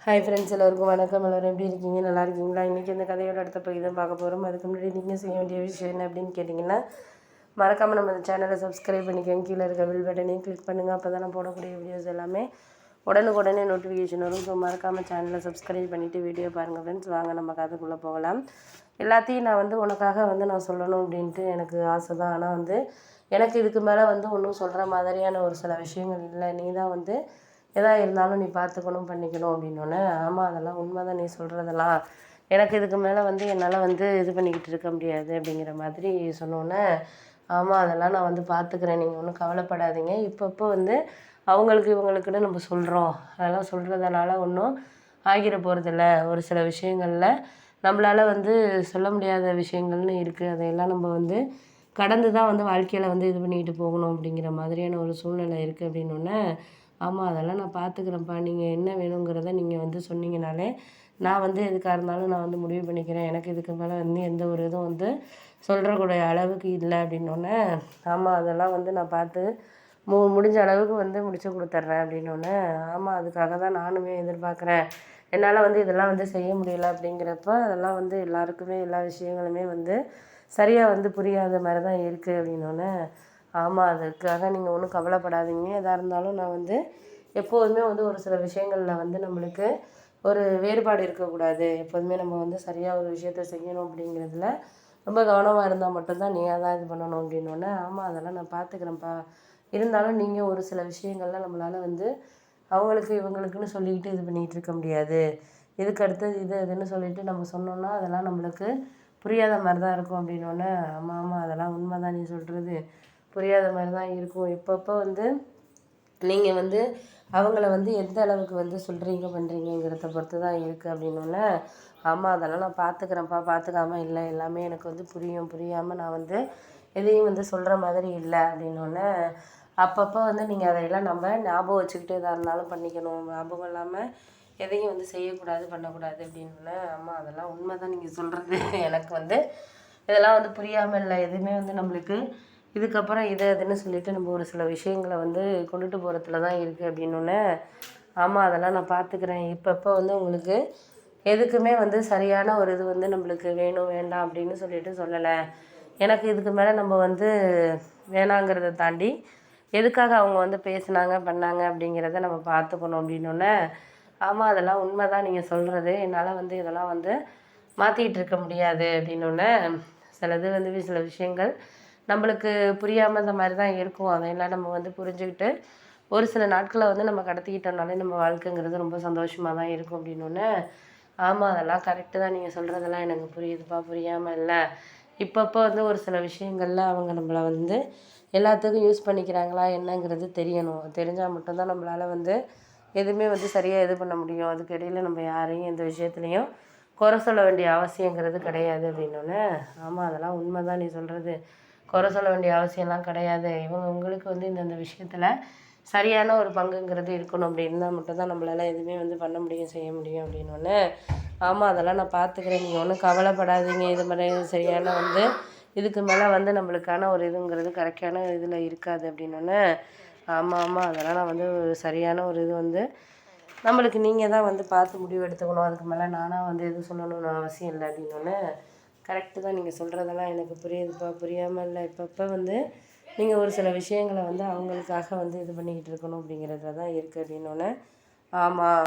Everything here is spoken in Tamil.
ஹாய் ஃப்ரெண்ட்ஸ், எல்லோருக்கும் வணக்கம். எல்லோரும் எப்படி இருக்கீங்க? நல்லா இருக்கீங்களா? இன்றைக்கி இந்த கதையோட அடுத்த பகுதி தான் பார்க்க போகிறோம். அதுக்கு முன்னாடி நீங்கள் செய்ய வேண்டிய விஷயம் என்ன அப்படின்னு கேட்டிங்கன்னா, மறக்காமல் நம்ம இந்த சேனலை சப்ஸ்கிரைப் பண்ணிக்கோங்க. கீழே இருக்க பெல் பட்டனையும் கிளிக் பண்ணுங்கள். அப்போ தான் நான் போடக்கூடிய வீடியோஸ் எல்லாமே உடனுக்குடனே நோட்டிஃபிகேஷன் வரும். ஸோ மறக்காமல் சேனலை சப்ஸ்கிரைப் பண்ணிவிட்டு வீடியோ பாருங்கள் ஃப்ரெண்ட்ஸ். வாங்க நம்ம கதைக்குள்ளே போகலாம். எல்லாத்தையும் நான் உனக்காக நான் சொல்லணும் அப்படின்ட்டு எனக்கு ஆசை தான். ஆனால் எனக்கு இதுக்கு மேலே ஒன்றும் சொல்கிற மாதிரியான ஒரு சில விஷயங்கள் இல்லை. நீ தான் எதா இருந்தாலும் நீ பார்த்துக்கணும் பண்ணிக்கணும் அப்படின்னோடனே, ஆமாம் அதெல்லாம் உண்மை தான் நீ சொல்கிறதெல்லாம். எனக்கு இதுக்கு மேலே என்னால் இது பண்ணிக்கிட்டு இருக்க முடியாது அப்படிங்கிற மாதிரி சொன்னோன்னே, ஆமாம் அதெல்லாம் நான் பார்த்துக்கிறேன், நீங்கள் ஒன்றும் கவலைப்படாதீங்க. இப்பப்போ அவங்களுக்கு இவங்களுக்குன்னு நம்ம சொல்கிறோம். அதெல்லாம் சொல்கிறதுனால ஒன்றும் ஆகிட போகிறதில்ல. ஒரு சில விஷயங்களில் நம்மளால் சொல்ல முடியாத விஷயங்கள்னு இருக்குது. அதையெல்லாம் நம்ம கடந்து தான் வாழ்க்கையில் இது பண்ணிக்கிட்டு போகணும் அப்படிங்கிற மாதிரியான ஒரு சூழ்நிலை இருக்குது அப்படின்னோடனே, ஆமாம் அதெல்லாம் நான் பார்த்துக்கிறேன்ப்பா. நீங்கள் என்ன வேணுங்கிறத நீங்கள் சொன்னீங்கனாலே நான் எதுக்காக இருந்தாலும் நான் முடிவு பண்ணிக்கிறேன். எனக்கு இதுக்கு மேலே எந்த ஒரு இதுவும் சொல்கிறக்கூடிய அளவுக்கு இல்லை அப்படின்னோடனே, ஆமாம் அதெல்லாம் நான் பார்த்து முடிஞ்ச அளவுக்கு முடிச்சு கொடுத்துட்றேன் அப்படின்னோடனே, ஆமாம் அதுக்காக தான் நானுமே எதிர்பார்க்குறேன். என்னால் இதெல்லாம் செய்ய முடியல அப்படிங்கிறப்ப அதெல்லாம் எல்லாருக்குமே எல்லா விஷயங்களுமே சரியாக புரியாத மாதிரி தான் இருக்குது அப்படின்னோடனே, ஆமாம் அதுக்காக நீங்கள் ஒன்றும் கவலைப்படாதீங்க. எதாக இருந்தாலும் நான் எப்போதுமே ஒரு சில விஷயங்களில் நம்மளுக்கு ஒரு வேறுபாடு இருக்கக்கூடாது. எப்போதுமே நம்ம சரியாக ஒரு விஷயத்த செய்யணும் அப்படிங்கிறதுல ரொம்ப கவனமாக இருந்தால் மட்டும்தான் நீயாக தான் இது பண்ணணும் அப்படின்னோடனே, ஆமாம் அதெல்லாம் நான் பார்த்துக்கிறேன்ப்பா. இருந்தாலும் நீங்கள் ஒரு சில விஷயங்கள்லாம் நம்மளால் அவங்களுக்கு இவங்களுக்குன்னு சொல்லிக்கிட்டு இது பண்ணிகிட்டு இருக்க முடியாது. இதுக்கு அடுத்தது இது இதுன்னு சொல்லிட்டு நம்ம சொன்னோம்னா அதெல்லாம் நம்மளுக்கு புரியாத மாதிரி தான் இருக்கும் அப்படின்னோடனே, ஆமாம் ஆமாம் அதெல்லாம் உண்மை தான் நீ சொல்கிறது. புரியாத மாதிரி தான் இருக்கும். இப்பப்போ நீங்கள் அவங்கள எந்த அளவுக்கு சொல்கிறீங்க பண்ணுறீங்கங்கிறத பொறுத்து தான் இருக்குது அப்படின்னோடனே, ஆமாம் அதெல்லாம் நான் பார்த்துக்கிறேன்ப்பா. பார்த்துக்காம இல்லை, எல்லாமே எனக்கு புரியும். புரியாமல் நான் எதையும் சொல்கிற மாதிரி இல்லை அப்படின்னோடனே, அப்பப்போ நீங்கள் அதையெல்லாம் நம்ம ஞாபகம் வச்சுக்கிட்டு எதாக இருந்தாலும் பண்ணிக்கணும். ஞாபகம் இல்லாமல் எதையும் செய்யக்கூடாது பண்ணக்கூடாது அப்படின்னோடனே, ஆமாம் அதெல்லாம் உண்மை தான் நீங்கள் சொல்கிறது. எனக்கு இதெல்லாம் புரியாமல் இல்லை. எதுவுமே நம்மளுக்கு இதுக்கப்புறம் இதை இதுன்னு சொல்லிவிட்டு நம்ம ஒரு சில விஷயங்களை கொண்டுட்டு போகிறதுல தான் இருக்குது அப்படின்னோடனே, ஆமாம் அதெல்லாம் நான் பார்த்துக்கிறேன். இப்பப்போ உங்களுக்கு எதுக்குமே சரியான ஒரு இது நம்மளுக்கு வேணும் வேண்டாம் அப்படின்னு சொல்லிட்டு சொல்லலை. எனக்கு இதுக்கு மேலே நம்ம வேணாங்கிறத தாண்டி எதுக்காக அவங்க பேசுனாங்க பண்ணாங்க அப்படிங்கிறத நம்ம பார்த்துக்கணும் அப்படின்னோடனே, ஆமாம் அதெல்லாம் உண்மை தான் நீங்கள் சொல்கிறது. என்னால் இதெல்லாம் மாற்றிக்கிட்டு இருக்க முடியாது அப்படின்னோடனே, சிலது சில விஷயங்கள் நம்மளுக்கு புரியாமல் இந்த மாதிரி தான் இருக்கும். அதையெல்லாம் நம்ம புரிஞ்சுக்கிட்டு ஒரு சில நாட்களை நம்ம கடத்திக்கிட்டோம்னாலே நம்ம வாழ்க்கைங்கிறது ரொம்ப சந்தோஷமாக தான் இருக்கும் அப்படின்னோடனே, ஆமாம் அதெல்லாம் கரெக்டு தான் நீங்கள் சொல்கிறதெல்லாம் எனக்கு புரியுதுப்பா. புரியாமல் இல்லை. இப்பப்போ ஒரு சில விஷயங்களில் அவங்க நம்மளை எல்லாத்துக்கும் யூஸ் பண்ணிக்கிறாங்களா என்னங்கிறது தெரியணும். தெரிஞ்சால் மட்டும்தான் நம்மளால் எதுவுமே சரியாக இது பண்ண முடியும். அதுக்கு இடையில் நம்ம யாரையும் எந்த விஷயத்துலையும் குறை சொல்ல வேண்டிய அவசியங்கிறது கிடையாது அப்படின்னோடனே, ஆமாம் அதெல்லாம் உண்மை தான் நீ சொல்கிறது. குறை சொல்ல வேண்டிய அவசியம்லாம் கிடையாது. உங்களுக்கு இந்தந்த விஷயத்தில் சரியான ஒரு பங்குங்கிறது இருக்கணும். அப்படி இருந்தால் மட்டும்தான் நம்மளால் எதுவுமே பண்ண முடியும் செய்ய முடியும் அப்படின்னோடனே, ஆமாம் அதெல்லாம் நான் பார்த்துக்கிறேன். நீங்கள் ஒன்றும் கவலைப்படாதீங்க. இது மாதிரி சரியான இதுக்கு மேலே நம்மளுக்கான ஒரு இதுங்கிறது கரெக்டான இதில் இருக்காது அப்படின்னோடனே, ஆமாம் ஆமாம் அதெல்லாம் நான் சரியான ஒரு இது நம்மளுக்கு நீங்கள் தான் பார்த்து முடிவு எடுத்துக்கணும். அதுக்கு மேலே நானாக எதுவும் சொல்லணும்னு அவசியம் இல்லை அப்படின்னோடனே, கரெக்டு தான் நீங்கள் சொல்கிறதெல்லாம் எனக்கு புரியுதுப்பா. புரியாமல் இல்லை. இப்பப்போ நீங்கள் ஒரு சில விஷயங்களை அவங்களுக்காக இது பண்ணிக்கிட்டு இருக்கணும் அப்படிங்கிறதுல தான் இருக்குது அப்படின்னோடனே, ஆமாம்